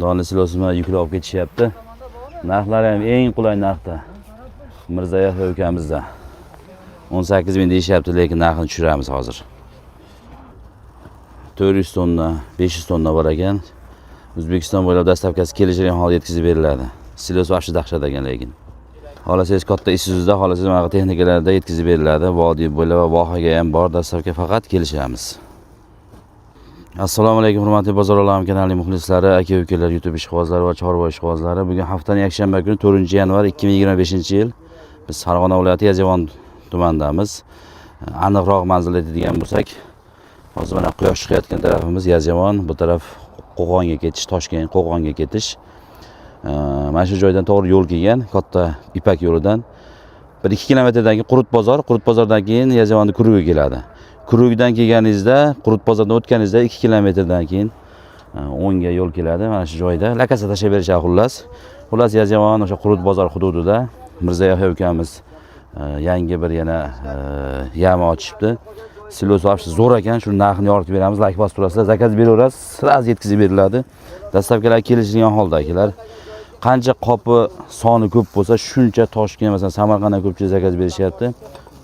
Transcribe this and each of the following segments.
Donli silosini yuklab olib ketishyapti. Narxlari ham eng qulay narxda. Mirzayev ukamizda 18 ming deyishyapti, lekin narxini tushiramiz hozir. 400 tonna, 500 tonna bor ekan. O'zbekiston bo'ylab dastavkasi kelishgan holda yetkazib beriladi. Silos vaqti dahshat ekan lekin. Xohlasangiz katta Isuzuda, xohlasangiz mana texnikalarda yetkazib beriladi. Vodiy bo'ylab va vohaga ham bor, dastavka faqat kelishamiz. Assalomu alaykum hurmatli bozor olam kanali muxlislari, aka-ukalar, YouTube ishqibozlari va chorva ishqibozlari. Bugun haftaning yakshanba kuni 4-yanvar 2025-yil biz Farg'ona viloyati Yazovon tumanidamiz. Aniqroq manzil aytadigan bo'lsak, hozir mana quyosh chiqayotgan tarafimiz Yazovon, bu taraf Qo'qonga ketish, Toshkent, Qo'qonga ketish. Mana shu joydan to'g'ri yo'l kelgan, katta Ipak yo'lidan 1-2 kilometrdan keyin Qurut bozordan keyin Yazovonni Kuruga keladi. Kurugdan kelganingizda, Qurut bozordan o'tganingizda 2 kilometrdan keyin o'ngga yo'l keladi. Mana shu joyda lakasa tashlab berishadi xullas. Xullas Yazovon o'sha Qurut bozor hududida Mirzayev ukamiz yangi bir yana yama ochibdi. Silos vaqti zo'r ekan, shu narxini yoritib beramiz. Like bosib turasizlar, zakaz beraverasiz, sraz yetkazib beriladi. Dastavkalar kelishgan holda akalar. Qancha qopi soni ko'p bo'lsa, shuncha Toshkent, masalan, Samarqanddan ko'pchilik zakaz berishyapti.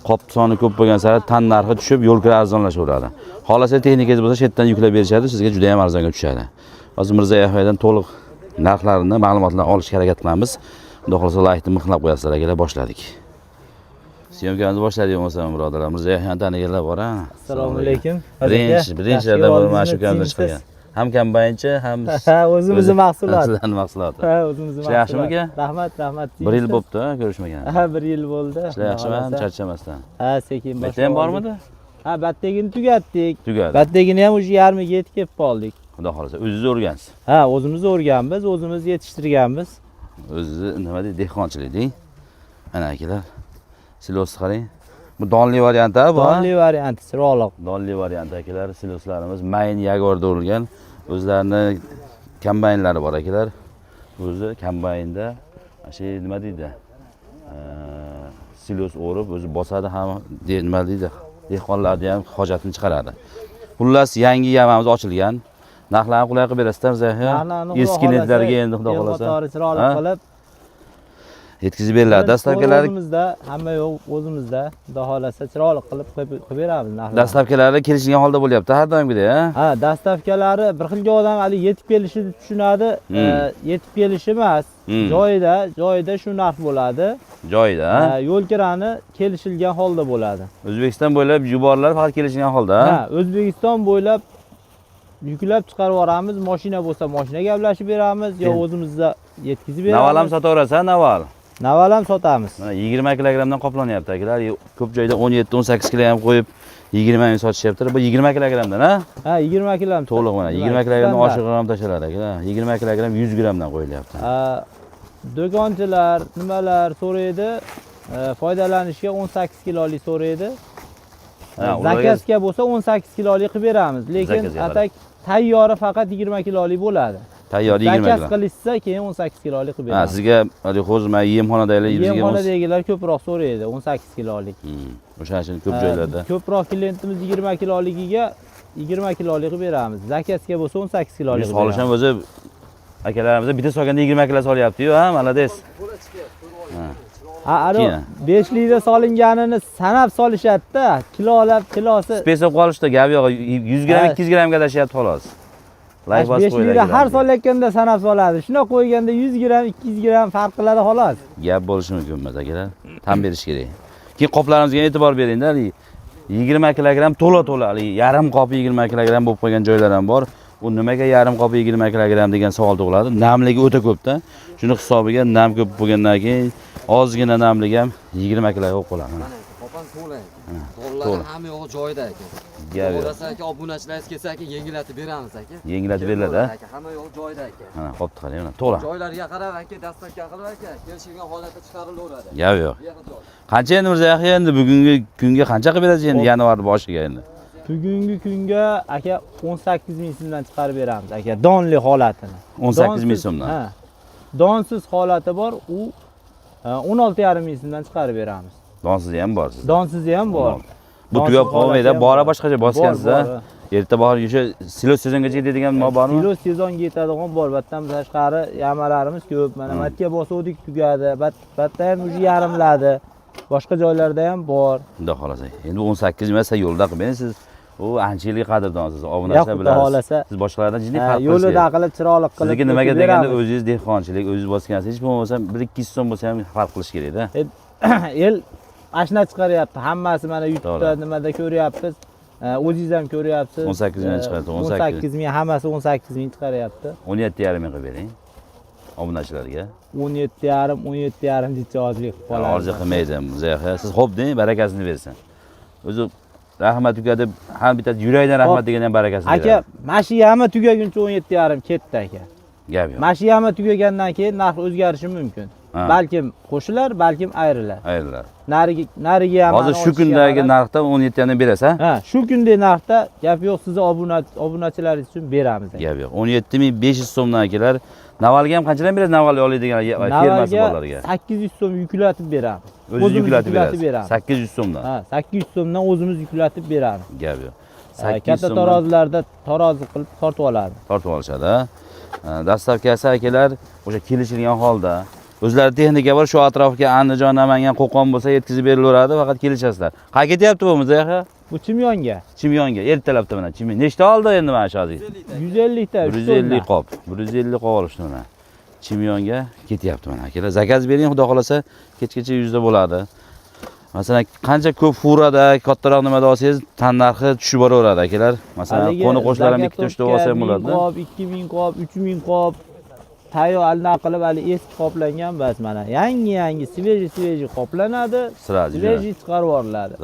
Qop soni ko'p bo'lgan sari tan narxi tushib, yo'l kira arzonlashaveradi. Xohlasangiz texnikangiz bo'lsa, chetdan yuklab berishadi, sizga juda ham arzonga tushadi. Hozir Mirzayev to'liq narxlarini, ma'lumotlarni olishga harakat qilamiz. Xudo xolasa like'ni mixlab qo'yasizlar akalar, boshladik. Syomkamizni boshladik bo'lsa, birodarlar. Mirzayevni taniganlar bor, ha. Assalomu alaykum. Birinchilardan biri mana shu ukamizdan chiqqan. Ham kombaynchi, ham o'zimizning mahsulot. Sizlarning mahsuloti. Ha, o'zimizning mahsulot. Yaxshimi aka? Rahmat. 1 yil bo'pti, ko'rishmagan. Ha, 1 yil bo'ldi. Yaxshimi, charchamasdan. Ha, sekin boshlayapti. Bitta ham bormidi? Ha, battegini tugatdik. Tugadi. Battegini ham o'sha yarmiga yetib kelib qoldik. Xudo xolasa, o'zingiz o'rgansiz. Ha, o'zimiz o'rganmiz, o'zimiz yetishtirganmiz. O'zingiz nima deydi, dehqonchilik deng. Ana akalar. Silosni qarang. Bu donli varianti bu. Donli varianti, chiroqliq. Donli varianti akalar, siloslarimiz main Jaguarda urilgan. O'zlarini kombaynlari bor akalar. O'zi kombaynda shu nima deydi? Silos o'rib, o'zi bosadi ham, nima deydi? Dehqonlarga ham hojatini chiqaradi. Xullas, yangi yamamiz ochilgan. Narxlarni qulay qilib berasizlar, Zahir. Eski klientlarga endi xudo xolasa. Chiroqliq qilib yetkazib beriladi. Dastavkalari o'zimizda, hamma yo'q o'zimizda. Xudo xolasa chiroqliq qilib beramiz narxlarni. Dastavkalari kelishgan holda bo'lyapti, har doimgidek, ha? Ha, dastavkalari bir xilga odam hali yetib kelishini tushunadi. Yetib kelishi emas, joyida shu narx bo'ladi. Joyida, ha? Yo'l kirani kelishilgan holda bo'ladi. O'zbekiston bo'ylab yuborlar faqat kelishgan holda, ha? Ha, O'zbekiston bo'ylab yuklab chiqarib yuboramiz. Mashina bo'lsa, mashina gaplashib beramiz, yo o'zimizda yetkazib beramiz. Naval ham sotaverasiz, ha, naval? Naval ham sotamiz. Mana 20 kilogramdan qoplanyapti akalar. Ko'p joyda 17-18 kilogram qo'yib 20 ming sotishyapti. Bu 20 kilogramdan, ha? Ha, 20 kilogram. To'liq mana 20 kilogramdan oshiqroq ham tashaladi akalar. 20 kilogram 100 gramdan qo'yilyapti. Do'konchilar nimalar so'raydi? Foydalanishga 18 kilolik so'raydi. Zakazga bo'lsa 18 kilolik qilib beramiz, lekin atak tayyori faqat 20 kilolik bo'ladi. Tayyori 20 kilo. Zakaz qilishsa keyin 18 kilolik qilib beramiz. Ha, sizga hozir mana yemxonadagilar yemxonadagilar ko'proq so'raydi, 18 kilolik. O'shaning uchun ko'p joylarda. Ko'proq klientimiz 20 kiloligiga 20 kilolik qilib beramiz. Zakazga bo'lsa 18 kilolik qilib beramiz. Solisham o'zi akalarimiz bitta soganda 20 kilo solyapti-yu, ha, malades. Ha, 5 litr solinganini sanab solishadi-da, kilosi. Spesib qolishda gap yo'q, 100 gram, 200 gramga tashyapti xolos. 5 litr har solayotganda sanab soladi. Shuna qo'yganda 100 gram, 200 gram farq qiladi xolos. Gap bo'lishi mumkin emas akalar. Tan berish kerak. Keyin qoplarimizga e'tibor beringlar. 20 kilogram to'la, yarim qop 20 kilogram bo'lib qolgan joylar ham bor. Bu nimaga yarim qop 20 kilogram degan savol tug'iladi. Namligi o'ta ko'p-da. Shuni hisobiga nam ko'p bo'lgandan keyin ozgina namligi ham 20 kiloga bo'lib qoladi. Qopan to'la ekan. To'g'rilar hamma yo'q joyida ekan. O'rasa aka, obunachilaringiz kelsa aka, yengillatib beramiz aka. Yengillatib beriladi, ha? Hamma yo'q joyida aka. Mana, xo'pti qarang, mana to'la. Joylariga qarab aka, dastavka qilib aka, kelishgan holatda chiqarilaveradi. Yo'q. Qancha endi Mirzayev endi bugungi kunga qancha qilib berasiz endi yanvar boshiga endi? Bugungi kunga aka 18 ming so'mdan chiqarib beramiz aka, donli holatini. 18 ming so'mdan. Ha. Donsiz holati bor, u 16,5 ming so'mdan chiqarib beramiz. Donsiz ham bor sizda. Donsiz ham bor. Bu tugab qolmaydi, bora boshqacha bosgansiz, ha? Erta bahor o'sha silos sezongacha ketadigan nima bormi? Kilo sezonga yetadigan bor. Batdan tashqari yamalarimiz ko'p. Mana matga bosuvdik tugadi. Batda ham уже yarimladi. Boshqa joylarda ham bor. Xudo xolasa. Endi 18 masa yo'lda qilib, siz u ancha yillik qadrdonsiz, obunachilar bilasiz. Siz boshqalardan jiddiy farq qilasiz. Yo'lida qilib chiroyli qilib. Sizga nimaga deganda o'zingiz dehqonchilik, o'zingiz bosgansiz, hech bo'lmasa 1-2 so'm bo'lsa ham farq qilish kerak-da. El ashna chiqaryapti. Hammasi mana YouTube'da nimada ko'ryapmiz. O'zingiz ham ko'ryapsiz. 18 ming chiqadi, 18 ming, hammasi 18 ming chiqaryapti. 17,5 ming qilib bering. Obunachilarga. 17,5 necha ozlik qilib qoladi. Orzu qilmaydi Muzayxa. Siz xo'p deng, barakasini bersin. O'zi rahmat uka deb ham bitta yurakdan rahmat degan ham barakasini beradi. Aka, mashiyami tugaguncha 17,5 ketdi aka. Gap yo'q. Mashiyami tugagandan keyin narx o'zgarishi mumkin. Balkim qo'shilar, balkim ayrilar. Ayrilar. Nariga ham hozir shu kundagi narxdan 17 dan berasan? Ha, shu kundagi narxda gap yo'q, sizni obunachilaringiz uchun beramiz. Gap yo'q. 17,500 so'mdan akalar. Navalga ham qanchadan berasiz? Navalga oladigan fermasi bolalarga. 800 so'm yuklatib beramiz. O'zingiz yuklatib berasiz. 800 so'mdan. Ha, 800 so'mdan o'zimiz yuklatib beramiz. Gap yo'q. Katta tarozilarda tarozi qilib tortib oladi. Tortib olishadi. Dastavkasi akalar o'sha kelishilgan holda o'zlari texnika bor, shu atrofga Andijon, Namangan, Qo'qon bo'lsa yetkazib berilaveradi, faqat kelishasizlar. Qayerga ketyapti bu Muzayxa? Bu Chimyonga. Chimyonga, ertalabda mana Chimyon. Nechta oldi endi mana shu hozir? 150 ta. 150 qop. 150 qop olishdi mana. Chimyonga ketyapti mana akalar. Zakaz bering, xudo xolasa kechgacha yuzda bo'ladi. Masalan, qancha ko'p furada, kattaroq nimada olsangiz, tan narxi tushib boraveradi akalar. Masalan, qo'ni qo'shnilar ham 2-3 ta olsa ham bo'ladi. 1000 qop, 2000 qop, 3000 qop tayyor alna qilib hali eski qoplangan bas mana. Yangi sveji qoplanadi. Sveji chiqarib yuboriladi.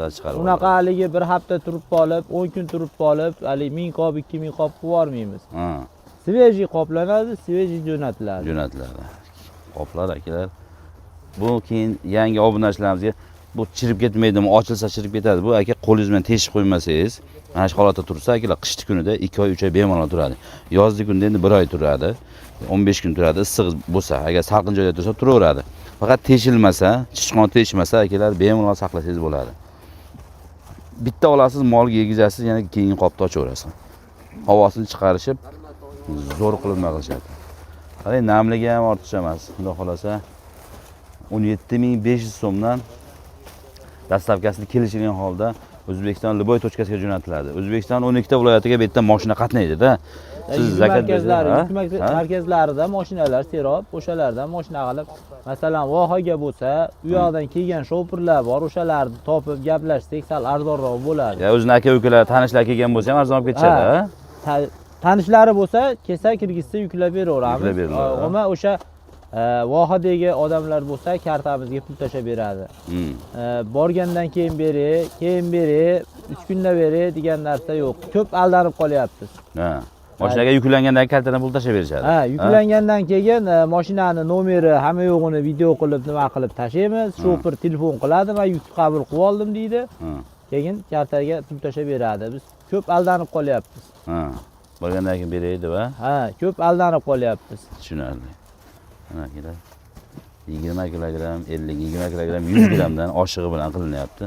Unaqa haligi bir hafta turib qolib, 10 kun turib qolib, hali 1000 qop, 2000 qop qilib yubormaymiz. Sveji qoplanadi, sveji jo'natiladi. Qoplar akalar. Bu keyin yangi obunachilarimizga bu chirib ketmaydimi? Ochilsa chirib ketadi. Bu aka qo'lingiz bilan teshib qo'ymasangiz, mana shu holatda tursa, akalar qishki kunida 2 oy, 3 oy bemalol turadi. Yozgi kunda endi 1 oy turadi. 15 kun turadi, issiq bo'lsa, agar salqin joyda tursa turaveradi. Faqat teshilmasa, chichqon teshmasa, akalar bemalol saqlasangiz bo'ladi. Bitta olasiz, molga yegizasiz, yana keyingi qopni ochaverasiz. Havosini chiqarishib, zo'r qilib nima qilishadi. Qarang, namligi ham ortiqcha emas. Xudo xolasa 17,500 so'mdan dastavkasini kelishilgan holda O'zbekiston Liboy tochkasiga jo'natiladi. O'zbekiston 12 ta viloyatiga bu yerdan mashina qatnaydi-da. Siz zakat markazlarida mashinalar serob, o'shalardan mashina qilib, masalan, vohaga bo'lsa, u yoqdan kelgan shofirlar bor, o'shalarni topib gaplashsak, sal arzonroq bo'ladi. Ya o'zini aka-ukalar, tanishlar kelgan bo'lsa ham arzon olib ketishadi. Tanishlari bo'lsa, kelsa kirgizsa yuklab beraveramiz. Ammo o'sha vohadagi odamlar bo'lsa, kartamizga pul tashab beradi. Borgandan keyin beri, 3 kunda beri degan narsa yo'q. Ko'p aldanib qolyapsiz. Mashinaga yuklangandan kartadan pul tashab berishadi. Yuklangandan keyin mashinani nomeri, hamma yo'g'ini video qilib, nima qilib tashlaymiz. Shofir telefon qiladi, men yukni qabul qilib oldim deydi. Keyin kartaga pul tashab beradi. Biz ko'p aldanib qolyapmiz. Borgandan keyin beraydi va? Ko'p aldanib qolyapmiz. Tushunarli. Mana kelar 20 kilogram, 50, 20 kilogram, 100 gramdan oshig'i bilan qilinyapti.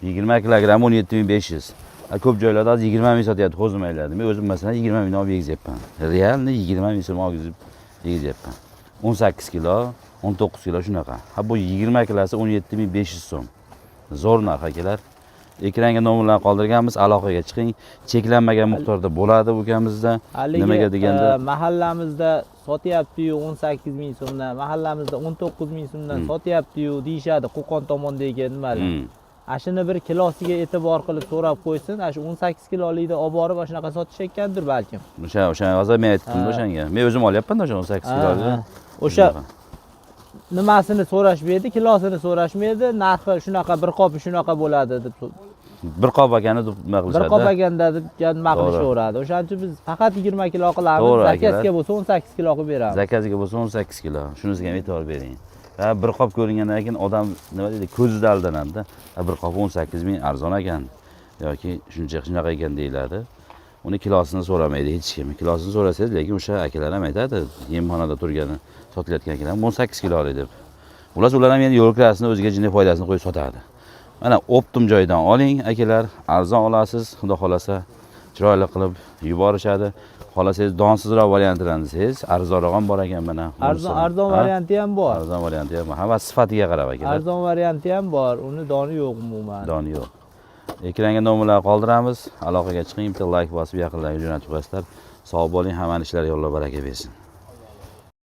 20 kilogram 17,500. Ko'p joylarda 20 ming sotyapti qo'zimaylarni. Men o'zim masalan 20 ming olib yegizyapman. Realni 20 ming so'm olib yegizyapman. 18 kilo, 19 kilo shunaqa. Bu 20 kilosi 17,500 so'm. Zo'r narx akalar. Ekranga nomerlarni qoldirganmiz, aloqaga chiqing. Cheklanmagan miqdorda bo'ladi ukamizda. Nimaga deganda mahallamizda sotyapti-yu 18 ming so'mdan, mahallamizda 19 ming so'mdan sotyapti-yu deyshadi Qo'qon tomondagi nimalar. Ashini bir kilosiga e'tibor qilib so'rab qo'ysin, ash 18 kilolikda olib borib shunaqa sotishayotgandir balkim. O'sha hozir men aytdim o'shanga. Men o'zim olyapman o'sha 18 kiloga. O'sha nimasini so'rashmaydi, kilosini so'rashmaydi, narxi shunaqa, bir qopi shunaqa bo'ladi deb. Bir qop ekani deb nima qilishadi? Bir qop ekanda deb nima qilishaveradi. O'shaning uchun biz faqat 20 kilo qilamiz. Zakazga bo'lsa 18 kilo qilib beramiz. Zakazga bo'lsa 18 kilo. Shunisiga ham e'tibor bering. Bir qop ko'ringandan keyin odam nima deydi, ko'zida aldanadi-da. Bir qop 18 ming arzon ekan yoki shunaqa ekan deyiladi. Uni kilosini so'ramaydi hech kim. Kilosini so'rasangiz, lekin o'sha akalar ham aytadi, yemxonada turgani, sotilayotgan akalar 18 kilo deb. Ular ham endi yo'l kirasini o'ziga jinni foydasini qo'yib sotadi. Mana optim joydan oling akalar, arzon olasiz, xudo xolasa chiroyli qilib yuborishadi. Xohlasangiz donsizroq variantlarni desangiz, arzonroq ham bor ekan mana. Arzon varianti ham bor. Arzon varianti ham bor. Hamma sifatiga qarab akalar. Arzon varianti ham bor. Uni doni yo'q umuman. Doni yo'q. Ekranga nomerlar qoldiramiz. Aloqaga chiqing, bitta like bosib yaqinlarga jo'natib qo'yasizlar. Sog' bo'ling, hamma ishlar yo'llar baraka bersin.